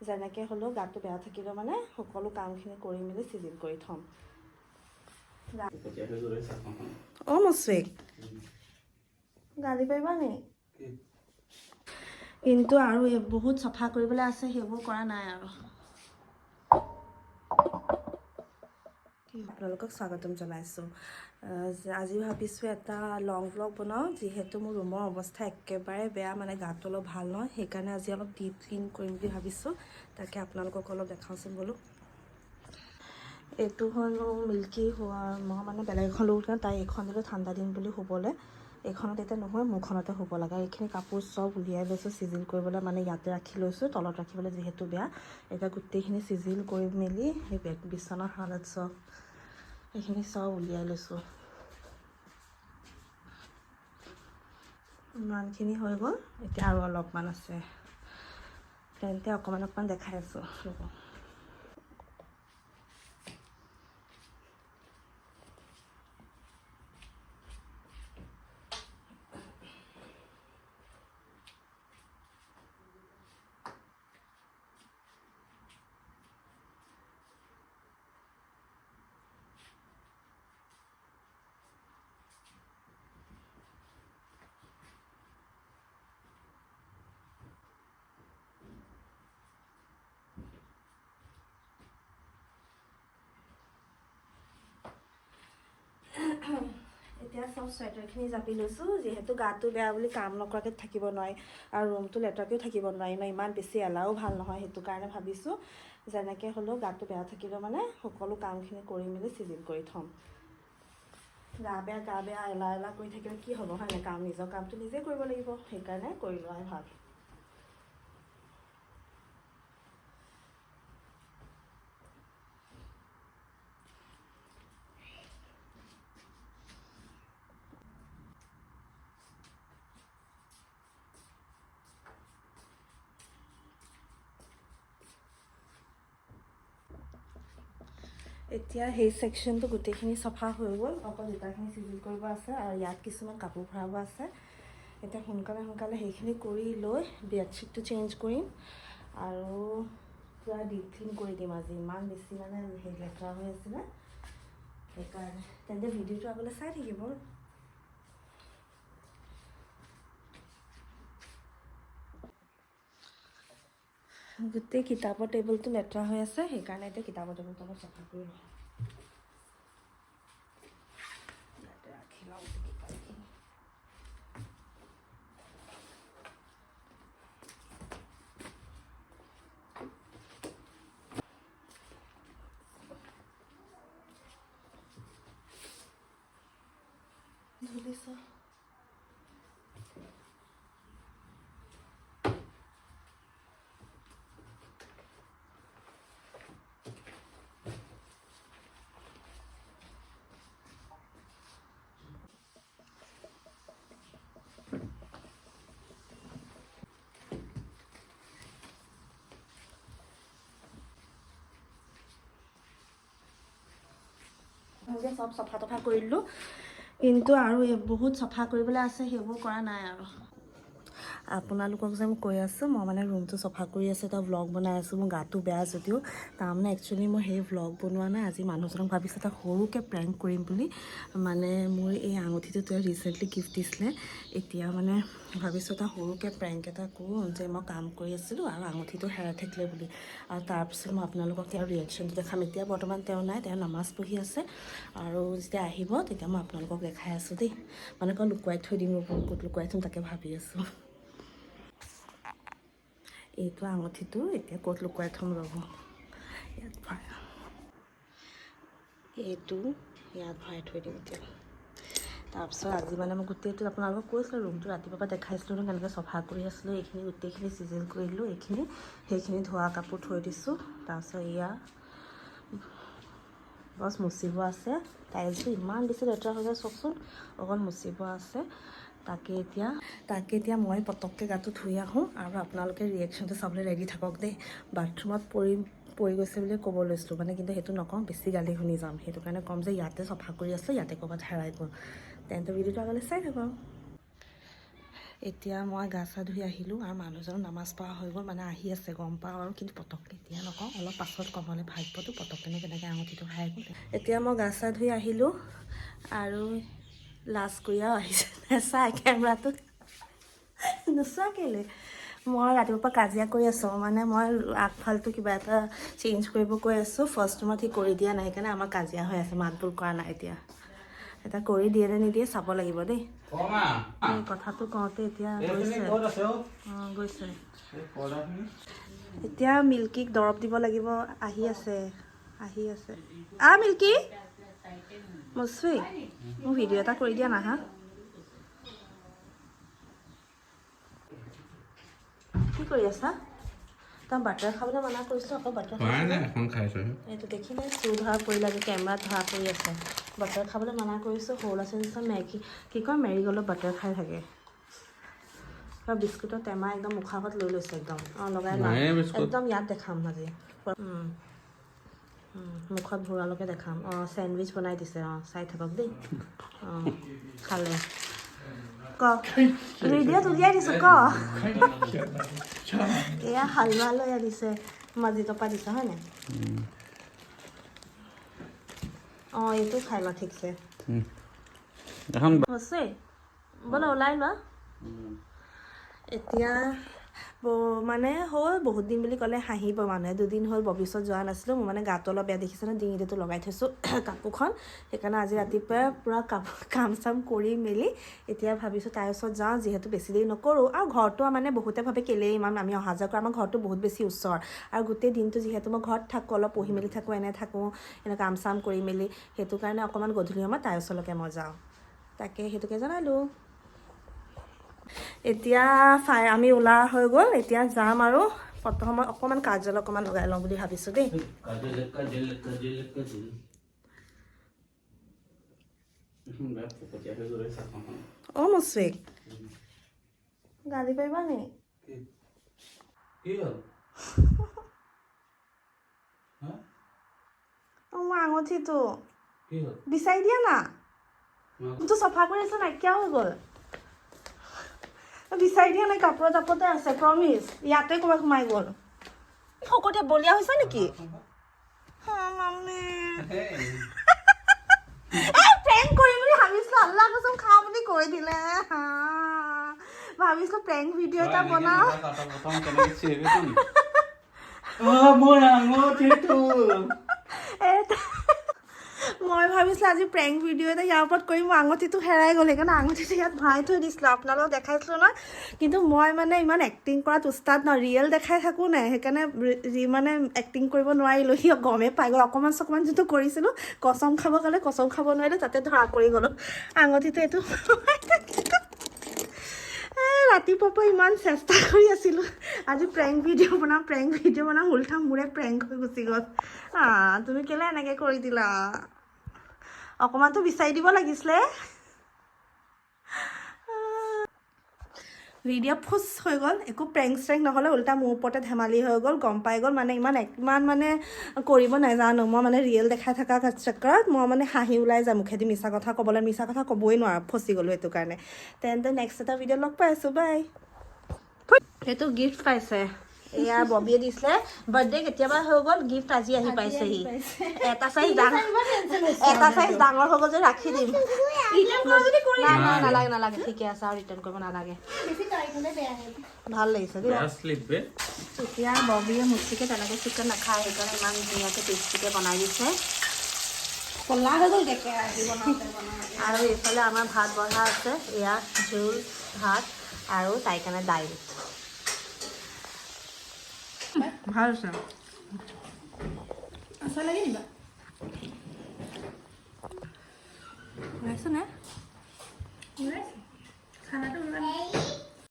যেনেকৈ হ'লেও গাটো বেয়া থাকিলেও মানে সকলো কামখিনি কৰি মেলি চিজিল কৰি থ'ম। অঁ মচুৱেক গালি পাৰিবা নি? কিন্তু আৰু বহুত চাফা কৰিবলৈ আছে, সেইবোৰ কৰা নাই আৰু। আপোনালোকক স্বাগতম জনাইছোঁ। আজি ভাবিছোঁ এটা লং ভ্লগ বনাওঁ, যিহেতু মোৰ ৰুমৰ অৱস্থা একেবাৰে বেয়া, মানে গাটো অলপ ভাল নহয়, সেইকাৰণে আজি অলপ ডিপ ক্লিন কৰিম বুলি ভাবিছোঁ। তাকে আপোনালোকক অলপ দেখাওঁচোন বোলো। এইটো হ'ল মিল্কি হোৱা, মই মানে বেলেগ এখন লৈ তাই এইখন দিলোঁ ঠাণ্ডা দিন বুলি শুবলৈ। এইখনত এতিয়া নহয়, মোৰখনতে শুব লাগে। এইখিনি কাপোৰ চব উলিয়াই লৈছোঁ চিজিল কৰিবলৈ, মানে ইয়াতে ৰাখি লৈছোঁ, তলত ৰাখিবলৈ যিহেতু বেয়া। এতিয়া গোটেইখিনি চিজিল কৰি মেলি সেই বিচনাৰ হালত চব এইখিনি চব উলিয়াই লৈছোঁ। ইমানখিনি হৈ গ'ল, এতিয়া আৰু অলপমান আছে। তেন্তে অকণমান দেখাই আছোঁ ৰ'ব। এতিয়া চব চুৱেটাৰখিনি জাপি লৈছোঁ, যিহেতু গাটো বেয়া বুলি কাম নকৰাকৈ থাকিব নোৱাৰি আৰু ৰুমটো লেতেৰাকৈও থাকিব নোৱাৰি ন, ইমান বেছি এলাও ভাল নহয়। সেইটো কাৰণে ভাবিছোঁ যেনেকৈ হ'লেও গাটো বেয়া থাকিলেও মানে সকলো কামখিনি কৰি মেলি চিজিল কৰি থ'ম। গা বেয়া এলাহ কৰি থাকিলে কি হ'ব হয় নাই? নিজৰ কামটো নিজে কৰিব লাগিব, সেইকাৰণে কৰি লোৱাই ভাল। এতিয়া সেই ছেকশ্যনটো গোটেইখিনি চফা হৈ গ'ল, অকল ইটাখিনি চিজিল কৰিব আছে আৰু ইয়াত কিছুমান কাপোৰ ভৰাব আছে। এতিয়া সোনকালে সেইখিনি কৰি লৈ বেডশ্বীটটো চেঞ্জ কৰিম আৰু পূৰা ডিপ ক্লিন কৰি দিম আজি। ইমান বেছি মানে সেই লেতেৰা হৈ আছিলে, সেইকাৰণে। তেন্তে ভিডিঅ'টো আগলৈ চাই থাকিব। গোটেই কিতাপৰ টেবুলটো লেতেৰা হৈ আছে, সেইকাৰণে এতিয়া কিতাপৰ টেবুলটো অলপ চফা কৰি লওঁ। ইয়াতে ৰাখি লওঁ কিতাপখিনি। ধুলিছোঁ। চব চফা তফা কৰি দিলোঁ, কিন্তু আৰু বহুত চফা কৰিবলৈ আছে, সেইবোৰ কৰা নাই আৰু। আপোনালোকক যে মই কৈ আছোঁ, মই মানে ৰুমটো চফা কৰি আছোঁ, এটা ভ্লগ বনাই আছোঁ। মোৰ গাটো বেয়া যদিও তাৰমানে একচুৱেলি মই সেই ভ্লগ বনোৱা নাই। আজি মানুহজনক ভাবিছোঁ এটা সৰুকৈ প্ৰেংক কৰিম বুলি। মানে মোৰ এই আঙুঠিটো তেওঁ ৰিচেণ্টলি গিফ্ট দিছিলে। এতিয়া মানে ভাবিছোঁ এটা সৰুকৈ প্ৰেংক এটা কৰোঁ, যে মই কাম কৰি আছিলোঁ আৰু আঙুঠিটো হেৰাই থাকিলে বুলি। আৰু তাৰপিছত মই আপোনালোকক তেওঁৰ ৰিয়েকশ্যনটো দেখাম। এতিয়া বৰ্তমান তেওঁ নাই, তেওঁ নামাজ পঢ়ি আছে, আৰু যেতিয়া আহিব তেতিয়া মই আপোনালোকক দেখাই আছোঁ দেই। মানে ক'ত লুকুৱাই থৈ দিম, ক'ত লুকুৱাই থ'ম তাকে ভাবি আছোঁ। এইটো আঙুঠিটো এতিয়া ক'ত লুকুৱাই থ'ম ৰ'ব। ইয়াত এইটো ইয়াত ভৰাই থৈ দিম এতিয়া। তাৰপিছত আজি মানে মই গোটেইটো আপোনালোকক কৈছিলোঁ, ৰুমটো ৰাতিপুৱাৰ পৰা দেখাইছিলোঁ ন, কেনেকৈ চফা কৰি আছিলোঁ। এইখিনি গোটেইখিনি চিজিল কৰি দিলোঁ। সেইখিনি ধোৱা কাপোৰ থৈ দিছোঁ। তাৰপিছত এয়া বছ মুচিব আছে। টাইলছটো ইমান বেছি লেতেৰা হৈ যায় চাওকচোন, অকল মুচিব আছে। তাকে এতিয়া মই পটককৈ গাটো ধুই আহোঁ, আৰু আপোনালোকে ৰিয়েকশ্যনটো চাবলৈ ৰেডি থাকক দেই। বাথৰুমত পৰি গৈছে বুলি ক'ব লৈছিলোঁ, মানে কিন্তু সেইটো নকওঁ, বেছি গালি শুনি যাম। সেইটো কাৰণে ক'ম যে ইয়াতে চফা কৰি আছোঁ, ইয়াতে ক'ৰবাত হেৰাই গ'ল। তেন্তে ভিডিঅ'টো আগলৈ চাই থাকক। এতিয়া মই গা চা ধুই আহিলোঁ আৰু মানুহজন নামাজ পঢ়া হৈ গ'ল, মানে আহি আছে গম পাওঁ আৰু, কিন্তু পটককৈ এতিয়া নকওঁ, অলপ পাছত ক'বলৈ ভাগ্যটো পটককৈ কেনেকৈ আঙুঠিটো খাই গ'ল। এতিয়া মই গা চা ধুই আহিলোঁ আৰু লাজ কৰিয়াও আহিছে, নেচাই কেমেৰাটোত নোচোৱা কেলৈ। মই ৰাতিপুৱাৰ পৰা কাজিয়া কৰি আছোঁ, মানে মই আগফালটো কিবা এটা চেঞ্জ কৰিব কৈ আছোঁ, ফাৰ্ষ্ট ৰুমত সি কৰি দিয়া নাই, সেইকাৰণে আমাৰ কাজিয়া হৈ আছে, মাত বোল কৰা নাই। এটা কৰি দিয়ে নে নিদিয়ে চাব লাগিব দেই। এই কথাটো কওঁতে এতিয়া গৈছে। এতিয়া মিল্কীক দৰৱ দিব লাগিব, আহি আছে। মিল্কী মচুই মোক ভিডিঅ' এটা কৰি দিয়া না হা। কি কৰি আছা? তই বাটাৰ খাবলৈ মানা কৰিছোঁ, আকৌ বাটাৰ খাইছোঁ। এইটো দেখিলে চুৰ ধৰা পৰিলে, আজি কেমেৰাত ধৰা পৰি আছে। বাটাৰ খাবলৈ মানা কৰিছোঁ, সৰু ল'ৰা ছোৱালী মেগী কি কয় মেৰিগ'ল্ডত বাটাৰ খাই থাকে। আৰু বিস্কুটৰ টেমা একদম মুখৰ আগত লৈ লৈছে একদম। লগাই একদম ইয়াত দেখাম আজি, মুখত ভৰোৱালৈকে দেখাম। চেণ্ডউইচ বনাই দিছে, চাই থাকক দেই। খালে ক ভিডিঅ'ত উলিয়াই দিছোঁ ক। এয়া হালোৱা লৈ আনিছে, মছজিদৰ পৰা দিছে হয় নাই? এইটো খাই লোৱা ঠিকছে। হৈছে বোলে ওলাই লোৱা। এতিয়া মানে হ'ল বহুত দিন বুলি ক'লে হাঁহিব মানুহে। 2 দিন হ'ল ববিছত যোৱা নাছিলোঁ, মোৰ মানে গাটো অলপ বেয়া দেখিছে ন, ডিঙিটো লগাই থৈছোঁ কাপোৰখন, সেইকাৰণে আজি ৰাতিপুৱাই পূৰা কাম চাম কৰি মেলি এতিয়া ভাবিছোঁ তাইৰ ওচৰত যাওঁ, যিহেতু বেছি দেৰি নকৰোঁ। আৰু ঘৰটো মানে বহুতে ভাবে কেলেই ইমান আমি অহা যোৱা কৰোঁ, আমাৰ ঘৰটো বহুত বেছি ওচৰ, আৰু গোটেই দিনটো যিহেতু মই ঘৰত থাকোঁ, অলপ পঢ়ি মেলি থাকোঁ, এনেকৈ কাম চাম কৰি মেলি, সেইটো কাৰণে অকণমান গধূলি সময়ত তাইৰ ওচৰলৈকে মই যাওঁ, তাকে সেইটোকে জনালোঁ। এতিয়া আমি ওলা হৈ গ'ল, এতিয়া যাম আৰু প্ৰথমত অকণমান কাজল অকণমান লগাই লওঁ বুলি ভাবিছোঁ দেই। মচুৱেক গালি পাৰিবা নি? মোৰ আঙুঠিটো বিচাৰি দিয়া না, তো চফা কৰি আছে নাইকিয়া হৈ গ'ল। বিচাৰি দিয়া নাই, কাপোৰৰ জাপতে আছে, প্ৰমিছ ইয়াতে ক'ৰবাত সোমাই গ'ল। ফকতীয়া বলিয়া হৈছে নেকি? প্ৰেংক কৰিম বুলি ভাবিছিলোঁ, আল্লাহ কচম খাওঁ বুলি কৈ দিলে। ভাবিছিলোঁ প্ৰেংক ভিডিঅ' এটা বনাওঁ। মই ভাবিছিলোঁ আজি প্ৰেংক ভিডিঅ' এটা ইয়াৰ ওপৰত কৰিম, মোৰ আঙুঠিটো হেৰাই গ'ল, সেইকাৰণে আঙুঠিটো ইয়াত ভৰাই থৈ দিছিলোঁ, আপোনালোকক দেখাইছিলোঁ ন। কিন্তু মই মানে ইমান এক্টিং কৰাত উস্তাদ ন, ৰিয়েল দেখাই থাকোঁ নাই, সেইকাৰণে মানে এক্টিং কৰিব নোৱাৰিলোঁ। সি গমেই পাই গ'ল, অকণমান যোনটো কৰিছিলোঁ, কচম খাব গ'লে কচম খাব নোৱাৰিলোঁ, তাতে ধৰা পৰি গ'লোঁ। আঙুঠিটো এইটো ৰাতিপুৱাৰ পৰা ইমান চেষ্টা কৰি আছিলোঁ, আজি প্ৰেংক ভিডিঅ' বনাম, উল্টা মোৰে প্ৰেংক হৈ গুচি গ'ল। তুমি কেলে এনেকৈ কৰি দিলা? অকণমানতো বিচাৰি দিব লাগিছিলে। ভিডিঅ' ফুচ হৈ গ'ল, একো প্ৰেংক নহ'লে, উল্টা মোৰ ওপৰতে ধেমালি হৈ গ'ল, গম পাই গ'ল। মানে ইমান মানে কৰিব নাজানো মই, মানে ৰিয়েল দেখাই থকা চক্কৰত মই মানে হাঁহি ওলাই যায় মুখেদি, মিছা কথা ক'বই নোৱাৰোঁ, ফচি গ'লোঁ সেইটো কাৰণে। তেন্তে নেক্সট এটা ভিডিঅ' লগ পাই আছোঁ, বাই। সেইটো গিফ্ট পাইছে, এয়া ববিয়ে দিছিলে, বাৰ্থডে কেতিয়াবা হৈ গ'ল, গিফ্ট আজি আহি পাইছেহি। এটা চাইজ ডাঙৰ হৈ গ'ল যে ৰাখি দিম। নালাগে ঠিকে আছে, আৰু ৰিটাৰ্ণ কৰিব নালাগে। ভাল লাগিছে দেই। এতিয়া ববিয়ে মুচিকে তেনেকৈ চিকেন নাখায়, সেইকাৰণে ইমান ধুনীয়াকৈ টেষ্টিকৈ বনাই দিছে। ক'লা হৈ গ'ল আৰু এইফালে আমাৰ ভাত বঢ়া আছে, এয়া জোল ভাত আৰু তাইৰ কাৰণে দাইল। ভাল আছে, আচাৰ লাগি দিবা ওলাইছে নে?